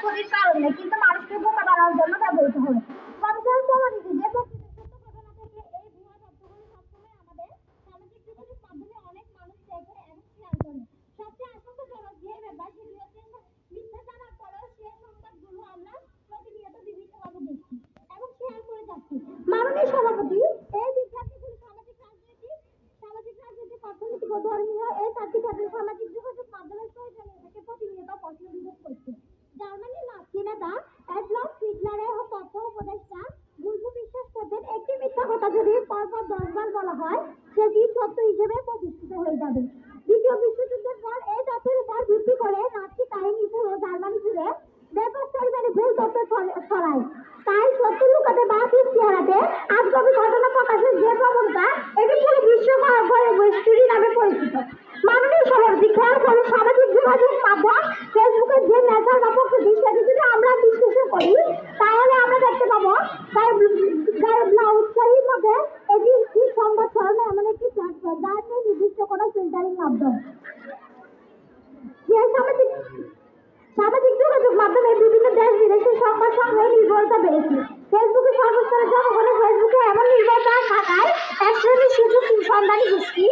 ক্ষতির কারণ নেই, কিন্তু মানুষকে বোকা বানানোর জন্য ব্যবহৃত হয়। গবেষণা প্রমাণিত যে প্রকৃতির সত্য ঘটনা থেকে এই ভুয়া তথ্যগুলো সবসময় আমাদের সামাজিক যোগাযোগ মাধ্যমে অনেক মানুষ দেখে এবং শেয়ার করে। সবচেয়ে আশঙ্কাজনক যে ব্যাপার সেটি হচ্ছে মিথ্যা জানার পরেও সেই সংবাদগুলো আমরা প্রতিনিয়ত বিভিন্নভাবে দেখছি এবং শেয়ার করে যাচ্ছি। মাননীয় সভাপতি, এই বিভ্রান্তিগুলি সামাজিক, অর্থনৈতিক ও ধর্মীয় এই চারটি ক্ষেত্রে সামাজিক যোগাযোগ মাধ্যমের প্রয়োজনীয়তাকে প্রতিনিয়ত প্রশ্নবিদ্ধ করছে। জার্মানির নাৎসি নেতা অ্যাডলফ হিটলারের তথ্য উপদেষ্টা গুলবু বিশ্বাস করতেন, একটি মিথ্যা কথা যদি পরপর 10 বার বলা হয় সেটি সত্য হিসেবে প্রতিষ্ঠিত হয়ে যাবে। দ্বিতীয় বিশ্বযুদ্ধের পর এই তথ্যের উপর ভিত্তি করে নাৎসি কাহিনী পুরো জার্মানি জুড়ে ব্যাপক পরিমাণে ভুল তথ্য ছড়ায়। তাই সত্য লুকাতে বা সৃষ্টি হারাতে আজগবি ঘটনা প্রকাশের যে প্রবণতা, এটি পুরো বিশ্ব চুরি নামে পরিচিত। মাননীয় সভাপতি, খেয়াল করুন, সামাজিক যোগাযোগ মাধ্যম ফেসবুকের যে নেচার বা প্রকৃতি সেটি যদি আমরা বিশ্লেষণ করি তাহলে আমরা দেখতে পাবো উৎসাহীর মধ্যে এটি একটি সংবাদ ছড়ানো এমন একটি প্ল্যাটফর্ম যার নেই নির্দিষ্ট কোনো ফিল্টারিং মাধ্যম। যে সামাজিক যোগাযোগ মাধ্যমে বিভিন্ন দেশ বিদেশের সংবাদ সংগ্রহে নির্ভরতা বেড়েছে। ফেসবুকে সর্বস্তরের জনগণের ফেসবুকে এমন নির্ভরতা থাকায় এক শ্রেণীর সুযোগ সন্ধানী গোষ্ঠী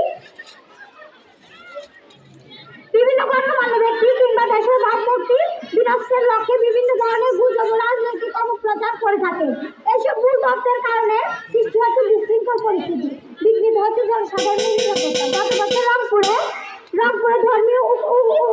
বিভিন্ন গণ্যমান্য ব্যক্তি কিংবা দেশের ভাবমূর্তি বিনষ্টের লক্ষ্যে বিভিন্ন ধরনের গুজব ও রাজনৈতিক অপপ্রচার করে থাকে। এসব ভুল তথ্যের কারণে সৃষ্টি হচ্ছে বিশৃঙ্খল পরিস্থিতি, বিঘ্নিত হচ্ছে জনসাধারণের নিরাপত্তা। গত বছর রংপুরে ধর্মীয়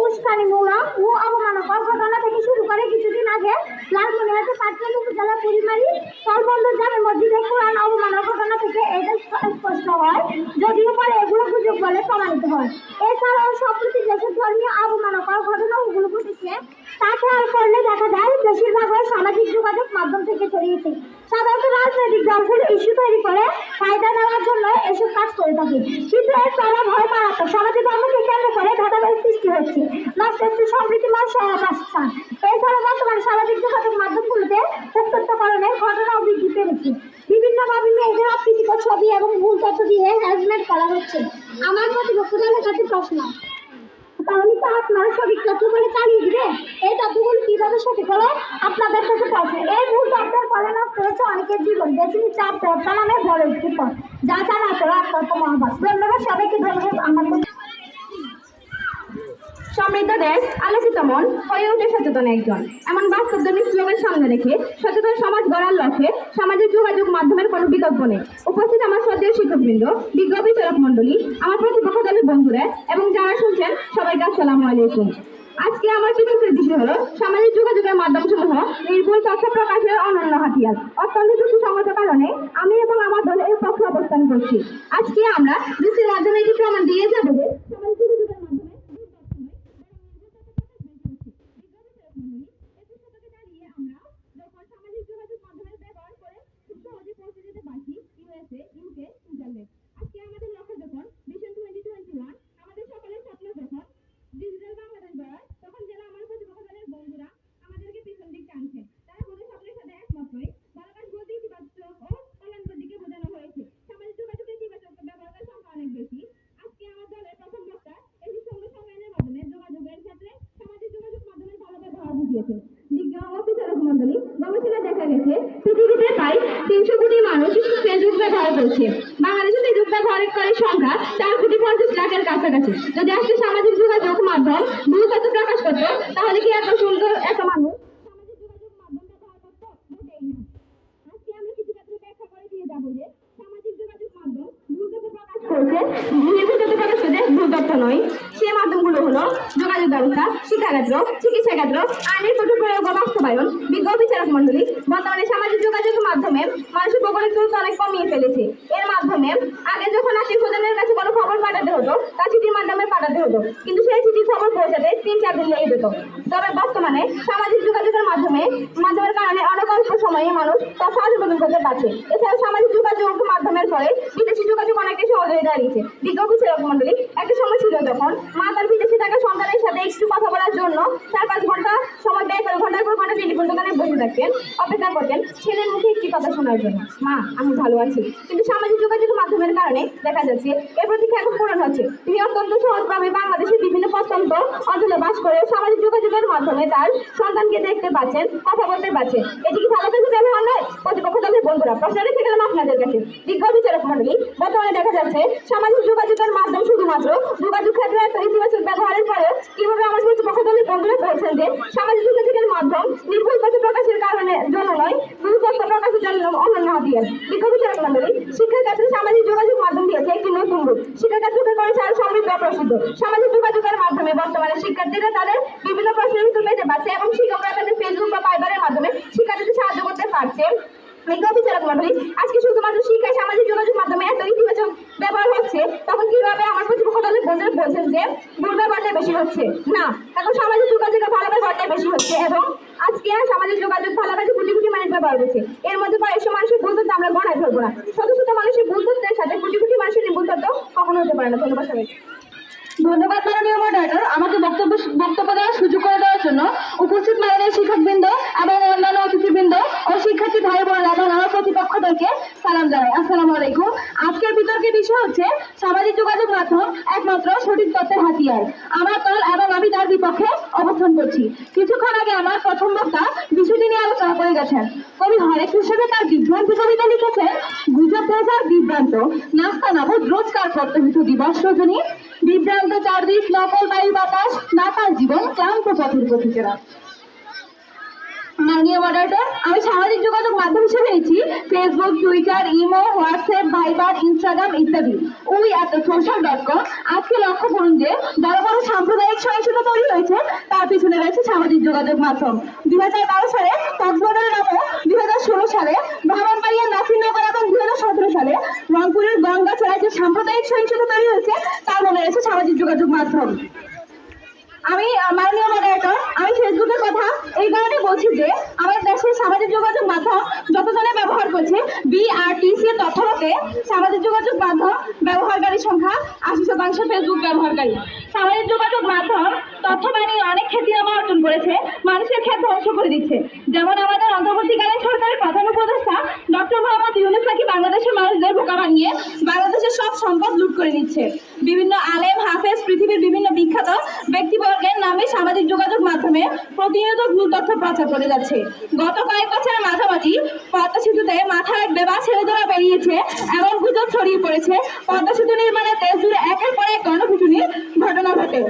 উস্কানিমূলক ও অবমাননাকর ঘটনা থেকে শুরু করে কিছুদিন আগে লালমনিরহাটের পাটগ্রাম উপজেলার পরিমারি স্থলবন্দর জামে মসজিদে কোরআন অবমাননার ঘটনা থেকে এটা স্পষ্ট হয়, যদিও পরে এগুলো গুজব বলে প্রমাণিত হয়। এছাড়াও সম্প্রতি দেশের ধর্মীয় অবমাননাকর ঘটনাগুলো ঘটেছে তা খেয়াল করলে দেখা যায় বেশিরভাগই সামাজিক যোগাযোগ মাধ্যম থেকে ছড়িয়েছে। সাধারণত রাজনৈতিক দলগুলো ইস্যু তৈরি করে ফায়দা নেওয়ার জন্য এসব কাজ করে থাকে, কিন্তু এর প্রভাব হয় মারাত্মক। সমাজে ধর্মকে কেন্দ্র করে ভেদাভেদ সৃষ্টি হচ্ছে, নষ্ট হচ্ছে সম্প্রীতিময় সহাবস্থান। এছাড়া বর্তমানে সামাজিক যোগাযোগ মাধ্যমগুলোতে উত্তপ্তকরণের ঘটনাও বৃদ্ধি পেয়েছে। বিভিন্নভাবে মেয়েদের অপ্রীতিকর ছবি এবং ভুল তথ্য দিয়ে হ্যারাসমেন্ট করা হচ্ছে। আমার প্রতিপক্ষ দলের কাছে প্রশ্ন, তাহলে তো আপনারা সঠিক তথ্য বলে চালিয়ে দিবে, এই তথ্যগুলো কিভাবে সঠিক হলো আপনাদের কাছে প্রশ্ন। এই ভুল তথ্যের ফলে নষ্ট হচ্ছে অনেকের জীবন, বেছে নিচ্ছে আত্মহত্যা নামে বড় একটি পথ, যা তারা আসলে আত্মহত্যা মহাভারত। ধন্যবাদ সবাইকে, ধন্যবাদ আমাদের। সমৃদ্ধ দেশ, আলোকিত মন, হয়ে ওঠে সচেতন একজন। এমন বাস্তবধর্মী স্লোগান সামনে রেখে সচেতন সমাজ গড়ার লক্ষ্যে সামাজিক যোগাযোগ মাধ্যমের কোনো বিকল্প নেই। উপস্থিত আমার শ্রদ্ধেয় শিক্ষকবৃন্দ, বিজ্ঞ বিচারক মন্ডলী, আমার প্রতিপক্ষ দলের বন্ধুরা এবং যারা শুনছেন সবাইকে আসসালামু আলাইকুম। আজকে আমার চিত্রের বিষয় হলো সামাজিক যোগাযোগের মাধ্যমসমূহ নির্ভুল তথ্য প্রকাশের অনন্য হাতিয়ার। অত্যন্ত যুক্তিসঙ্গত কারণে আমি এবং আমার দল এর পক্ষে অবস্থান করছি। আজকে আমরা যুক্তির মাধ্যমে এটি প্রমাণ দিয়ে যাবো যে সামাজিক যোগাযোগের মাধ্যমে পৃথিবীতে প্রায় 300 কোটি মানুষ ফেসবুক ব্যবহার করছে। বাংলাদেশে ফেসবুক ব্যবহারকারীর সংখ্যা 4,50,00,000-এর কাছাকাছি। যদি আজকে সামাজিক যোগাযোগ মাধ্যম ভুল তথ্য প্রকাশ করতো তাহলে কি এত সুন্দর এত মানুষ সামাজিক যোগাযোগ মাধ্যম ব্যবহার করতো? মোটেই না। আজকে আমরা কিছু ক্ষেত্রে ব্যাখ্যা করে দিয়ে যাবো যে সামাজিক যোগাযোগ মাধ্যম ভুল তথ্য প্রকাশ করছে, নির্ভুল তথ্য প্রকাশ করছে, ভুল তথ্য নয়। সে মাধ্যমগুলো হলো যোগাযোগ ব্যবস্থা, শিক্ষাক্ষেত্র, চিকিৎসা ক্ষেত্র, আইনের কঠোর প্রয়োগ ও বাস্তবায়ন। বিজ্ঞ বিচারক মন্ডলী, বর্তমানে সামাজিক যোগাযোগের মাধ্যমে মানুষের ভৌগোলিক দূরত্ব অনেক কমিয়ে ফেলেছে। এর মাধ্যমে আগে যখন আত্মীয়-স্বজনের কাছে কোনো খবর পাঠাতে হতো তা চিঠির মাধ্যমে পাঠাতে হতো, কিন্তু সেই চিঠির খবর পৌঁছাতে 3-4 দিন লেগে যেত। তবে বর্তমানে সামাজিক যোগাযোগের মাধ্যমের কারণে অনেক অল্প সময়ে মানুষ তার সাহায্য করতে পারছে। এছাড়াও সামাজিক যোগাযোগ মাধ্যমের ফলে বিদেশি যোগাযোগ অনেকটাই সহজ হয়ে দাঁড়িয়েছে। বিজ্ঞ বিচারক মন্ডলী, একটা সময় ছিল যখন মা তার বিদেশে থাকা সন্তানের সাথে একটু কথা বলার জন্য 4-5 ঘন্টা সময় ব্যয় করে ঘন্টার পর ঘন্টা টেলিফোন দোকানে বসে থাকতেন, অপেক্ষা করতেন ছেলের মুখে একটি কথা শোনার জন্য, মা আমি ভালো আছি। কিন্তু সামাজিক যোগাযোগ মাধ্যমের কারণে দেখা যাচ্ছে এর প্রতীক্ষা এখন পূরণ হচ্ছে। তিনি অত্যন্ত সহজভাবে বাংলাদেশের বিভিন্ন প্রত্যন্ত অঞ্চলে বাস করে সামাজিক যোগাযোগের মাধ্যমে তার সন্তানকে দেখতে পাচ্ছেন, কথা বলতে পারছেন। এটি কি ভালো কিছু ব্যবহার নয়? প্রতিপক্ষ দলের বন্ধুরা, প্রশ্ন রেখে গেলাম আপনাদের কাছে। বিজ্ঞ বিচারক মন্ডলী, বর্তমানে দেখা যাচ্ছে সামাজিক যোগাযোগের মাধ্যম শুধুমাত্র যোগাযোগ ক্ষেত্রে একটা ইতিবাচক ব্যবহারের পরেও কিভাবে আমার প্রতিপক্ষ দলের বন্ধুরা বলছেন যে সামাজিক যোগাযোগের মাধ্যম নির্ভুল তথ্য প্রকাশের কারণে জন্য নয়, ভুল তথ্য প্রকাশের জন্য অন্যান্য হাতিয়ার। বিজ্ঞ বিচারক মন্ডলী, শিক্ষার ক্ষেত্রে সামাজিক যোগাযোগ মাধ্যম দিয়েছে একটি নতুন রূপ। শিক্ষার ক্ষেত্রকে করেছে আরো সমৃদ্ধ ও প্রসিদ্ধ। সামাজিক যোগাযোগের মাধ্যমে বর্তমানে শিক্ষার্থীরা তাদের বিভিন্ন প্রশ্নের উত্তর পেতে পারছে এবং শিক্ষকরা তাদের ফেসবুক বা ভাইবারের মাধ্যমে শিক্ষার্থীদের সাহায্য করতে পারছে। বিজ্ঞ বিচারক মন্ডলী, আজকে শুধুমাত্র শিক্ষায় সামাজিক যোগাযোগ মাধ্যমে এত ইতিবাচক ব্যবহার হচ্ছে, তখন কিভাবে আমার প্রতিপক্ষ দলের বন্ধুরা বলছেন যে ভুল ব্যবহারটা বেশি হচ্ছে? না, এখন সামাজিক যোগাযোগের ভালো ব্যবহারটা বেশি হচ্ছে এবং আজকে সামাজিক যোগাযোগ ভালো কাজে কোটি কোটি মানুষ ব্যবহার করছে। এর মধ্যে কয়েকশো মানুষের ভুল তথ্য আমরা গণায় ধরবো না। শত শত মানুষের ভুল তথ্যের সাথে কোটি কোটি মানুষের ভুল তথ্য কখনো হতে পারে না। ধন্যবাদ সবাইকে। ধন্যবাদ মাননীয় মডারেটর, আমাকে বক্তব্য দেওয়ার সুযোগ করে দেওয়ার জন্য। উপস্থিত মাননীয় শিক্ষকবৃন্দ এবং অন্যান্য অতিথিবৃন্দ ও শিক্ষার্থী ভাই বোনেরা এবং আমার প্রতিপক্ষদেরকে সালাম জানাই। আসসালামু আলাইকুম। আজকের বিতর্কের বিষয় হচ্ছে সামাজিক যোগাযোগ মাধ্যম একমাত্র সঠিক তথ্যের হাতিয়ার। আমার দল এবং আমি তার বিপক্ষে অবস্থান করছি। কিছুক্ষণ আগে আমার প্রথম বক্তা বিষয়টি নিয়ে আলোচনা করে গেছেন। কবি হরে কৃষ্ণকে তার বিভ্রান্তি কবিতা লিখেছেন, গুজব ভেজাল বিভ্রান্ত, নাস্তা নাবুদ রোজকার কর্তব্য দিবস রজনী, বিভ্রান্ত চারদিক নকল বায়ু বাতাস, নাতাল জীবন ক্লান্ত পথের পথিকেরা। মাননীয় মডারেটর, আমি সামাজিক যোগাযোগ মাধ্যম হিসেবে নিচ্ছি Facebook, Twitter, Imo, WhatsApp, Viber, Instagram ইত্যাদি। social.com। আজকে লক্ষ্য করুন যে বড় বড় সাম্প্রদায়িক সহিংসতা তৈরি হয়েছে, তার পিছনে রয়েছে সামাজিক যোগাযোগ মাধ্যম। 2012 সালে কক্সবাজারের নামে, 2016 সালে ব্রাহ্মণবাড়িয়ার নাসিরনগর এবং 2017 সালে রংপুরের গঙ্গাচড়ায় যে সাম্প্রদায়িক সহিংসতা তৈরি হয়েছে, তার মনে রয়েছে সামাজিক যোগাযোগ মাধ্যম। আমি মাননীয় মডারেটর, আমি ফেসবুকের কথা এই কারণে বলছি যে আমাদের দেশের সামাজিক যোগাযোগ মাধ্যম যতজনে ব্যবহার করছে, BRTC এর তথ্য মতে সামাজিক যোগাযোগ মাধ্যম ব্যবহারকারীর সংখ্যা 80% ফেসবুক ব্যবহারকারী। সামাজিক যোগাযোগ মাধ্যম তথ্য বানিয়ে অনেক খ্যাতিনামা অর্জন করেছে, মানুষের খ্যাত ধ্বংস করে দিচ্ছে। যেমন আমাদের অন্তর্বর্তীকালীন সরকারের প্রধান উপদেষ্টা ডক্টর মোহাম্মদ ইউনূস নাকি বাংলাদেশের মানুষদের বোকা বানিয়ে বাংলাদেশের সব সম্পদ লুট করে নিচ্ছে। বিভিন্ন আলেম হাফেজ, পৃথিবীর বিভিন্ন বিখ্যাত ব্যক্তিবর্গের নামে সামাজিক যোগাযোগ মাধ্যমে প্রতিনিয়ত ভুল তথ্য প্রচার করে যাচ্ছে। গত কয়েক বছরের মাঝামাঝি পদ্মা সেতুতে মাথায় বেবা ছেলেদরা বেরিয়েছে, এমন গুজব ছড়িয়ে পড়েছে পদ্মা সেতু নির্মাণে দেশ জুড়ে একের পর এক গণপিটুনির ঘটনা ঘটে।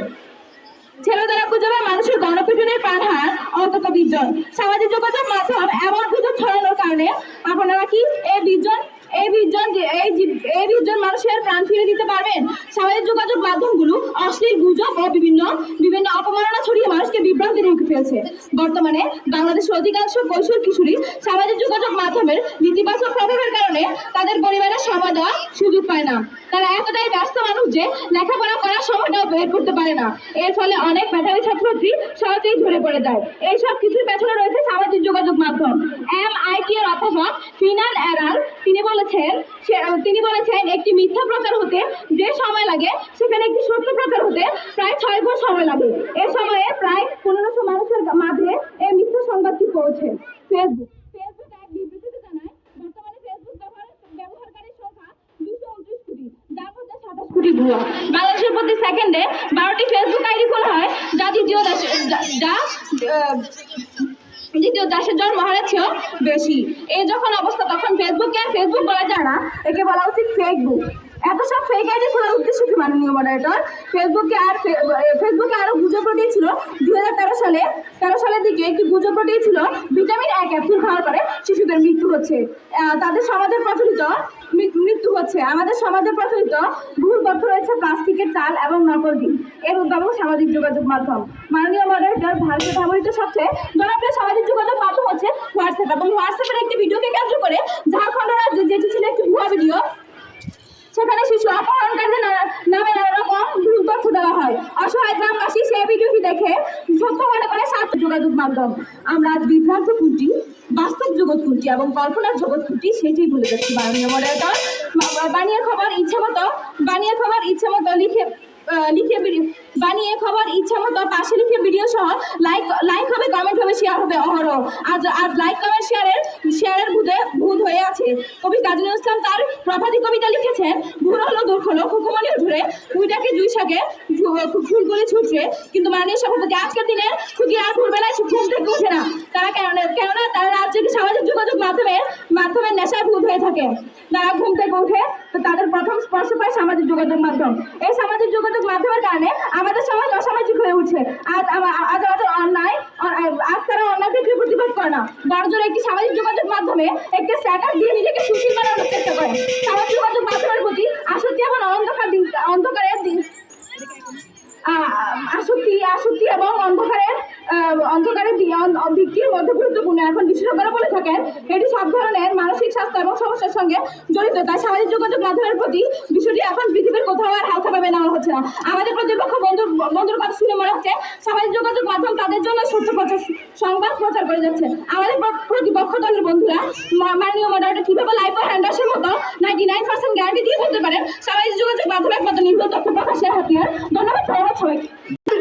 ছেলেদরা গুজবে মানুষের গণপিটুনির প্রাণ হার অন্তত 20 জন। সামাজিক যোগাযোগ মাধ্যম এমন গুজব ছড়ানোর কারণে আপনারা কি এই 20 জন মানুষের প্রাণ ফিরে দিতে পারবেন? সামাজিক যোগাযোগ মাধ্যমগুলো অশ্লীল গুজব ও বিভিন্ন অপমাননা ছড়িয়ে মানুষকে বিভ্রান্তি ঢুকে ফেলছে। বর্তমানে বাংলাদেশের অধিকাংশ কৈশোর কিশোরী সামাজিক যোগাযোগ মাধ্যমের নেতিবাচক প্রভাবের কারণে তাদের পরিবারের সময় দেওয়ার সুযোগ পায় না। তারা এতটাই ব্যস্ত মানুষ যে লেখাপড়া করার সময়টাও বের করতে পারে না। এর ফলে অনেক মেধাবী ছাত্রছাত্রী সহজেই ঝরে পড়ে যায়। এই সব কিছুর পেছনে রয়েছে সামাজিক যোগাযোগ মাধ্যম। MIT এর অধ্যাপক ফিনান এরাল তিনি বলেছেন একটি মিথ্যা প্রচার হতে যে সময় লাগে, সেখানে একটি সত্য প্রচার হতে প্রায় 6 গুণ সময় লাগে। এ সময়ে প্রায় 1500 মানুষের মাঝে এই মিথ্যা সংবাদটি পৌঁছে। ফেসবুক এক বিবৃতিতে জানায়, বর্তমানে ফেসবুক ব্যবহারকারীর সংখ্যা 229 কোটি, যার মধ্যে 27 কোটি ভুয়া। বাংলাদেশের প্রতি সেকেন্ডে 12টি ফেসবুক আইডি খোলা হয়, যা দ্বিতীয় দেশের জন্মহারের চেয়েও বেশি। এই যখন অবস্থা, তখন ফেসবুককে আর ফেসবুক বলা যায় না, একে বলা উচিত ফেকবুক। এত সব ফেক আইডি খোলার উদ্দেশ্য কি মাননীয় মডারেটর? ফেসবুকে আরো গুজব রটিয়েছিল 2013 সালের দিকে একটি গুজব রটিয়েছিল ভিটামিন A ক্যাপসুল খাওয়ার পরে শিশুদের মৃত্যু হচ্ছে। আমাদের সমাজে প্রচলিত ভুল তথ্য রয়েছে প্লাস্টিকের চাল এবং নকল ডিম। এর উদ্ভাবক সামাজিক যোগাযোগ মাধ্যম। মাননীয় মডারেটর, ভারতের ব্যবহৃত সবচেয়ে জনপ্রিয় সামাজিক যোগাযোগ মাধ্যম হচ্ছে হোয়াটসঅ্যাপ, এবং হোয়াটসঅ্যাপের একটি ভিডিওকে কেন্দ্র করে ঝাড়খণ্ড রাজ্যে যেটি ছিল একটি ভুয়া ভিডিও, সেখানে শিশু অপহরণকারীদের নামে নানা রকম ভুল তথ্য দেওয়া হয়। অসহায় গ্রামবাসী সেই ভিডিওটি দেখে সত্য মনে করে সামাজিক যোগাযোগ মাধ্যম। আমরা আজ বিভ্রান্ত কোনটি, বাস্তব জগৎ কোনটি এবং কল্পনার জগৎ কোনটি, সেটি ভুলে যাচ্ছি। মাননীয় মডারেটর, বানিয়ে খবর ইচ্ছা মতো পাশে লিখে ভিডিও সহ লাইক হবে, কমেন্ট হবে, শেয়ার হবে অহরহ। আজ লাইক কমেন্ট শেয়ারের ভূত হয়ে আছে। কবি কাজী নজরুল ইসলাম তার প্রভাতী কবিতা লিখেছেন, ভুল হলো দুঃখ হলো হুকুমনি উঠরে উইটাকে জুই শাকে ফুলগুলি ছুটরে। কিন্তু মাননীয় সভাপতি, আজকের দিনের খুকি আর ভোরবেলায় ঘুম থেকে ওঠে না, তারা হচ্ছে কি সামাজিক যোগাযোগ মাধ্যমে নেশায় ভূত হয়ে থাকে। তারা ঘুম থেকে উঠে তো তাদের প্রথম স্পর্শ পায় সামাজিক যোগাযোগ মাধ্যম। এই সামাজিক যোগাযোগ মাধ্যমের কারণে আমাদের সমাজ অসামাজিক হয়ে উঠছে। আজ আমাদের আজ তারা অন্যায় থেকে প্রতিবাদ করে না, বড়জোর একটি সামাজিক যোগাযোগ মাধ্যমে একটি স্ট্যাটাস দিয়ে নিজেকে সুশীল বানানোর চেষ্টা করে। সামাজিক যোগাযোগ মাধ্যমের প্রতি আসক্তি এবং অন্ধকারের আসক্তি এবং অন্ধকারের দিকটির মধ্যে গুরুত্বপূর্ণ। এখন বিশেষজ্ঞরা বলে থাকেন এটি সব ধরনের মানসিক স্বাস্থ্য এবং সমস্যার সঙ্গে জড়িত। তাই সামাজিক যোগাযোগ মাধ্যমের প্রতি বিষয়টি এখন পৃথিবীর কোথাও আর হালকাভাবে নেওয়া হচ্ছে না। আমাদের প্রতিপক্ষ বন্ধুর কথা শুনে মনে হচ্ছে সামাজিক যোগাযোগ মাধ্যম তাদের জন্য সংবাদ প্রচার করে যাচ্ছে। আমাদের প্রতিপক্ষ দলের বন্ধুরা মাননীয় মডারেটর কিভাবে লাইফ ও হ্যান্ডাসের মতো 99% গ্যারান্টি দিয়ে বলতে পারেন সামাজিক যোগাযোগ মাধ্যমে একমাত্র নির্ভুল তথ্য প্রকাশের হাতিয়ার। ধন্যবাদ সবাইকে।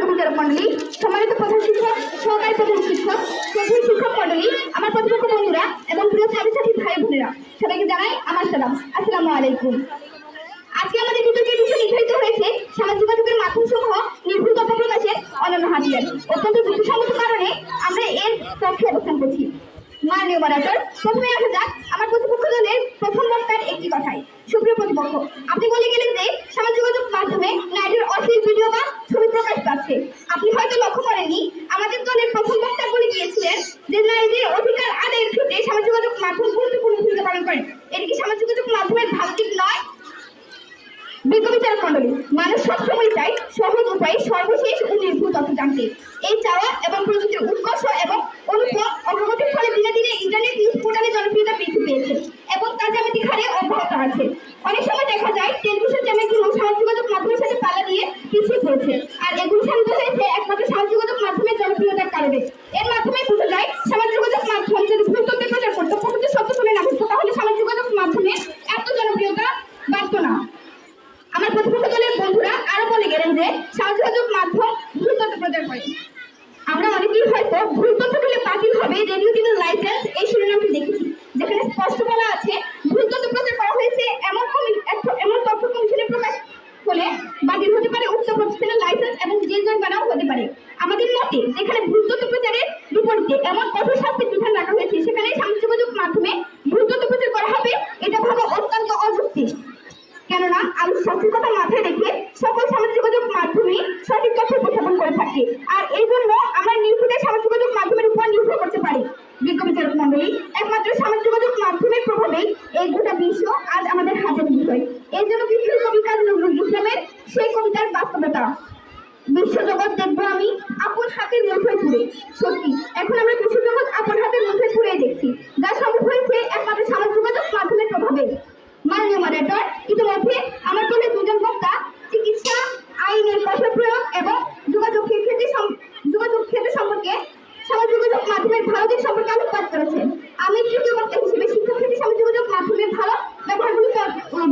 বিচারক মন্ডলী, সম্মানিত প্রধান শিক্ষক, সহকারী প্রধান শিক্ষক, প্রধান শিক্ষক মন্ডলী, আমার প্রতিপক্ষ বন্ধুরা এবং প্রিয় ছাত্রছাত্রী ভাই বোনেরা, সবাইকে জানাই আমার সালাম। আসসালামু আলাইকুম। আজকে আমাদের দ্বিতীয় যে বিষয় নির্ধারিত হয়েছে সামাজিক যোগাযোগের মাধ্যম সমূহ নির্ভুল তথ্য প্রকাশের অনন্য হাতিয়ার। অত্যন্ত যুক্তিসঙ্গত কারণে আমরা এর পক্ষে অবস্থান করছি। মাননীয় মডারেটর, প্রথমে আসা যাক আমার প্রতিপক্ষ দলের প্রথম বক্তার একটি কথায়। সুপ্রিয় প্রতিপক্ষ, আপনি বলে গেলেন যে সামাজিক যোগাযোগ মাধ্যমে নারীদের অশ্লীল ভিডিও বা ছবি প্রকাশ পাচ্ছে। আপনি হয়তো লক্ষ্য করেননি আমাদের দলের প্রথম বক্তা বলে গিয়েছিলেন যে নারীদের অধিকার আদায়ের ক্ষেত্রে সামাজিক যোগাযোগ মাধ্যম গুরুত্বপূর্ণ ভূমিকা পালন করে। এটি কি সামাজিক যোগাযোগ মাধ্যমের ভালো দিক নয়? বিজ্ঞ বিচারক মন্ডলী, মানুষ সবসময় চায় সহজ উপায়ে সর্বশেষ ও নির্ভুল তথ্য জানতে। এই চাওয়া এবং প্রযুক্তির উৎকর্ষ এবং অগ্রগতির ফলে দিনে দিনে ইন্টারনেট নিউজ পোর্টালের জনপ্রিয়তা বৃদ্ধি পেয়েছে এবং তা জ্যামিতিক হারে অব্যাহত আছে। অনেক সময় দেখা যায় টেলিভিশন চ্যানেলগুলো সামাজিক যোগাযোগ মাধ্যমের সাথে পাল্লা দিয়ে পিছিয়ে পড়েছে, আর এগুলো সাধিত হয়েছে একমাত্র সামাজিক যোগাযোগ মাধ্যমের জনপ্রিয়তার কারণে। এর মাধ্যমে বোঝা যায় সামাজিক যোগাযোগ মাধ্যম যদি ভুল তথ্য প্রচার করতো, প্রকৃত সত্য তুলে না করতো, তাহলে সামাজিক যোগাযোগ মাধ্যমে এত জনপ্রিয়তা বাড়তো না। আমার প্রতিপক্ষ দলের বন্ধুরা আরো বলে গেলেন যে সামাজিক যোগাযোগ মাধ্যম ভুল তথ্য প্রচার করে। আমরা অনেকেই হয়তো ভুল তথ্য পেলে বাতিল হবে রেডিও টিভির লাইসেন্স এই শিরোনামটি দেখেছি, যেখানে স্পষ্ট বলা আছে ভুল তথ্য প্রচার করা হয়েছে এমন তথ্য কমিশনের প্রকাশ হলে বাতিল হতে পারে উক্ত প্রতিষ্ঠানের লাইসেন্স এবং জেল জরিমানাও হতে পারে। আমাদের মতে যেখানে ভুল তথ্য প্রচারের বিপরীতে এমন কঠোর শাস্তির বিধান রাখা হয়েছে, সেখানে সামাজিক যোগাযোগ মাধ্যমে ভুল তথ্য প্রচার করা হবে এটা ভাবা অত্যন্ত অযৌক্তিক। কেননা আমি সঠিক কথা মাথায় রেখে সকল সামাজিক যোগাযোগ মাধ্যমে সঠিক তথ্য উপস্থাপন করে থাকি, আর এই জন্য আমার নির্ভুল সামাজিক যোগাযোগ মাধ্যমের উপর নির্ভর করতে পারি। বিজ্ঞ বিচারক মন্ডলী, একমাত্র সামাজিক যোগাযোগ মাধ্যমের প্রভাবেই এই গোটা বিশ্ব আজ আমাদের হাতের বিষয়। এই জন্য বিখ্যাত কবি কাজী নজরুল ইসলামের সেই কবিতার বাস্তবতা, বিশ্বজগৎ দেখবো আমি আপন হাতের মুঠোয় পুরে। সত্যি এখন আমরা বিশ্বজগৎ আপন হাতের মুঠোয় পুরে দেখছি, যা সম্ভব হয়েছে একমাত্র সামাজিক যোগাযোগ মাধ্যমের প্রভাবে। মাননীয় মডারেটর, ইতিমধ্যে আমার দলের দুজন বক্তা চিকিৎসা আইনের কঠোর প্রয়োগ এবং যোগাযোগ ক্ষেত্রে সম্পর্কে সামাজিক যোগাযোগ মাধ্যমের ভালো দিক সম্পর্কে আলোকপাত করেছেন। আমি তৃতীয় বক্তা হিসেবে শিক্ষা ক্ষেত্রে সামাজিক যোগাযোগ মাধ্যমের ভালো ব্যবহারগুলি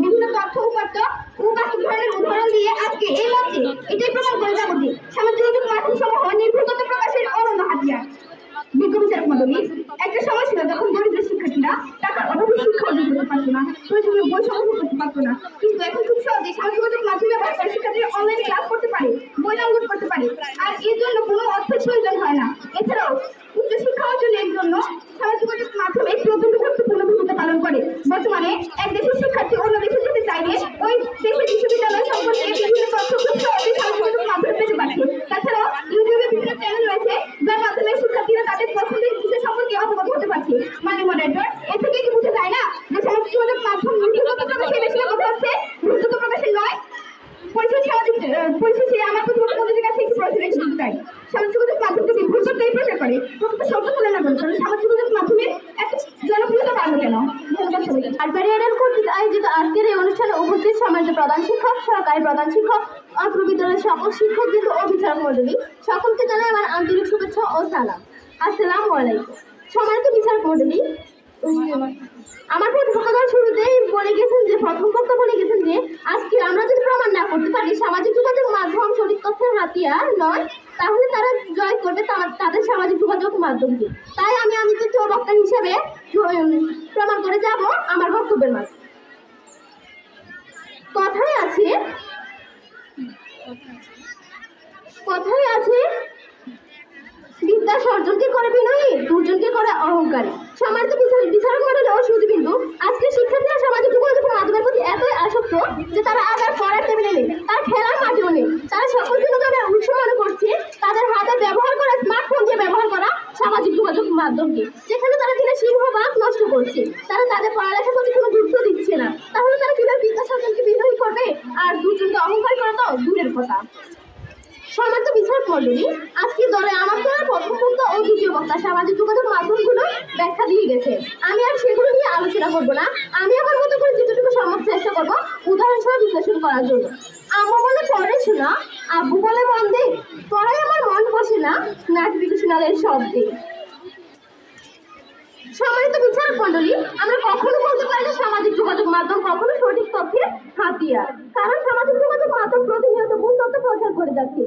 বিভিন্ন তথ্য উপাত্ত ও বাস্তব ধরনের উদাহরণ দিয়ে আজকে এই মঞ্চে এটাই প্রমাণ করে যাবো যে সামাজিক যোগাযোগ মাধ্যম সমূহ নির্ভুল তথ্য প্রকাশের অনন্য হাতিয়ার। বিজ্ঞ বিচারক মন্ডলী, একটা সময় ছিল যখন দরিদ্র শিক্ষার্থীরা টাকার অভাবে শিক্ষা অর্জন করতে পারতো না, প্রয়োজনীয় বই সংগ্রহ করতে পারতো না, কিন্তু এখন খুব সহজে সামাজিক যোগাযোগ মাধ্যম ব্যবহার করে শিক্ষার্থীরা অনলাইনে ক্লাস করতে পারে, বই ডাউনলোড করতে পারে, আর এর জন্য কোনো অর্থের প্রয়োজন হয় না। এছাড়াও উচ্চ শিক্ষা অর্জনের জন্য সামাজিক যোগাযোগ মাধ্যমে অত্যন্ত গুরুত্বপূর্ণ ভূমিকা পালন করে। বর্তমানে এক দেশের শিক্ষার্থী অন্য দেশে যেতে চাইলে ওই দেশের বিশ্ববিদ্যালয় সম্পর্কে বিভিন্ন তথ্য খুব সহজে সামাজিক যোগাযোগ মাধ্যমে পেতে পারছে। তাছাড়াও ইউটিউবে বিভিন্ন চ্যানেল রয়েছে যার মাধ্যমে শিক্ষার্থীরা তাদের পছন্দের বিষয় সম্পর্কে অবগত হতে পারছে। মাননীয় মডারেটর, এর থেকে কি বোঝা যায় না যে সামাজিক যোগাযোগ মাধ্যম নির্ভুল তথ্য প্রকাশের বেশি কথা হচ্ছে, ভুল তথ্য প্রকাশের নয়? পরিশেষে আমার প্রতিপক্ষ বন্ধুদের কাছে একটি প্রশ্ন রেখে দিতে চাই। সামাজিক যোগাযোগ মাধ্যম যদি ভুল তথ্যই প্রচার করে, প্রকৃত সত্য তুলে না করে, তাহলে সামাজিক যোগাযোগ মাধ্যমের এত জনপ্রিয়তা বাড়লো কেন? আলবেরিয়ানের কর্তৃক আয়োজিত আজকের এই অনুষ্ঠানে উপস্থিত সম্মানিত প্রধান শিক্ষক, সহকারী প্রধান শিক্ষক, অত্র বিদ্যালয়ের সকল শিক্ষকবৃন্দ ও বিচারক মণ্ডলী, সকলকে জানাই আমার আন্তরিক শুভেচ্ছা ও সালাম। আসসালামু আলাইকুম। সম্মানিত বিচারক মণ্ডলী, আমার প্রতিপক্ষ দল শুরুতেই বলে গেছেন যে প্রথম বক্তা বলে গেছেন যে আজকে আমরা যদি প্রমাণ না করতে পারি সামাজিক যোগাযোগ মাধ্যম সঠিক তথ্যের হাতিয়ার নয়, তাহলে তারা জয় করবে তাদের সামাজিক যোগাযোগ মাধ্যমকে। তাই আমি তৃতীয় বক্তা হিসেবে প্রমাণ করে যাব আমার বক্তব্যের মাঝে। কথাই আছে বিদ্যা সর্জনকে করে বিনয়ী, দুর্জনকে করে অহংকার। পারে। সম্মানিত বিচারক মণ্ডলী ও সুধীবৃন্দ, আজকে শিক্ষার্থীরা সামাজিক যোগাযোগ মাধ্যমের প্রতি এতই আসক্ত যে তারা আজ আর পড়ার টেবিলে নেই, তারা খেলার মাঠেও নেই। তারা সকল বিনোদনের উৎস মনে করছে তাদের হাতে ব্যবহার করা স্মার্টফোন দিয়ে ব্যবহার করা সামাজিক যোগাযোগ মাধ্যমকে, যেখানে তারা দিনের সিংহভাগ নষ্ট করছে। তারা তাদের পড়ালেখার প্রতি কোনো গুরুত্ব দিচ্ছে না। তাহলে তারা কিভাবে বিদ্যাসাগরকে বিদ্রোহী করবে আর দুজনকে অহংকার করা তো দূরের কথা। সম্মানিত বিচারক মণ্ডলী, আজকে দলে আমার তো প্রথম বক্তা ও দ্বিতীয় বক্তা সামাজিক যোগাযোগ মাধ্যমগুলো ব্যাখ্যা দিয়ে গেছে। আমি আর সেগুলো নিয়ে আলোচনা করবো না। আমি আমার মতো করে যেটুকু সম্ভব চেষ্টা করবো উদাহরণ সহ বিশ্লেষণ করার জন্য। আম্মু বলে পড়ে শোনা, আব্বু বলে মন দে, পড়াই আমার মন বসে না, নোটিফিকেশনালের শব্দে। সম্মানিত বিচারক মণ্ডলী, আমরা কখনো বলতে পারি না সামাজিক যোগাযোগ মাধ্যম কখনো সঠিক তথ্যের হাতিয়ার, কারণ সামাজিক যোগাযোগ মাধ্যম প্রতিনিয়ত ভুল তথ্য প্রচার করে যাচ্ছে।